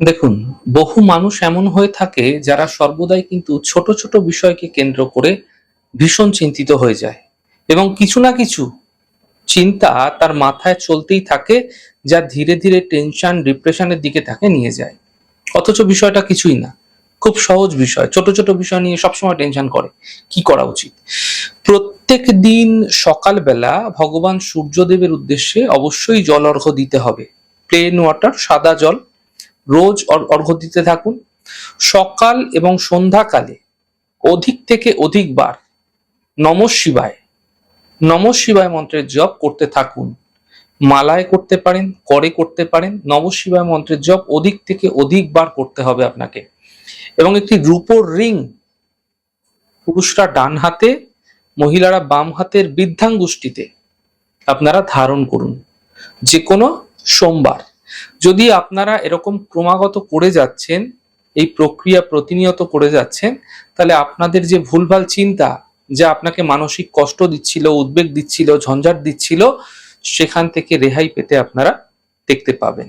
দেখুন, বহু মানুষ এমন হয়ে থাকে যারা সর্বদাই কিন্তু ছোট ছোট বিষয়কে কেন্দ্র করে ভীষণ চিন্তিত হয়ে যায় এবং কিছু না কিছু চিন্তা তার মাথায় চলতেই থাকে, যা ধীরে ধীরে টেনশন ডিপ্রেশনের দিকে তাকে নিয়ে যায়। অথচ বিষয়টা কিছুই না, খুব সহজ বিষয়। ছোট ছোট বিষয় নিয়ে সবসময় টেনশন করে। কি করা উচিত? প্রত্যেক দিন সকালবেলা ভগবান সূর্যদেবের উদ্দেশ্যে অবশ্যই জল অর্ঘ্য দিতে হবে। প্লেন ওয়াটার, সাদা জল, রোজ অর্ঘ্য দিতে থাকুন। সকাল এবং সন্ধ্যাকালে অধিক থেকে অধিকবার নমঃ শিবায় নমঃ শিবায় মন্ত্রের জপ করতে থাকুন। মালায় করতে পারেন, করে করতে পারেন। নমঃ শিবায় মন্ত্রের জপ অধিক থেকে অধিকবার করতে হবে আপনাকে। এবং একটি রূপোর রিং পুরুষরা ডান হাতে, মহিলারা বাম হাতের বৃদ্ধাঙ্গুষ্ঠিতে আপনারা ধারণ করুন যে কোনো সোমবার। যদি আপনারা এরকম ক্রমাগত করে যাচ্ছেন, এই প্রক্রিয়া প্রতিনিয়ত করে যাচ্ছেন, তাহলে আপনাদের যে ভুলভাল চিন্তা, যা আপনাকে মানসিক কষ্ট দিচ্ছিল, উদ্বেগ দিচ্ছিল, ঝঞ্ঝাট দিচ্ছিল, সেখান থেকে রেহাই পেতে আপনারা দেখতে পাবেন।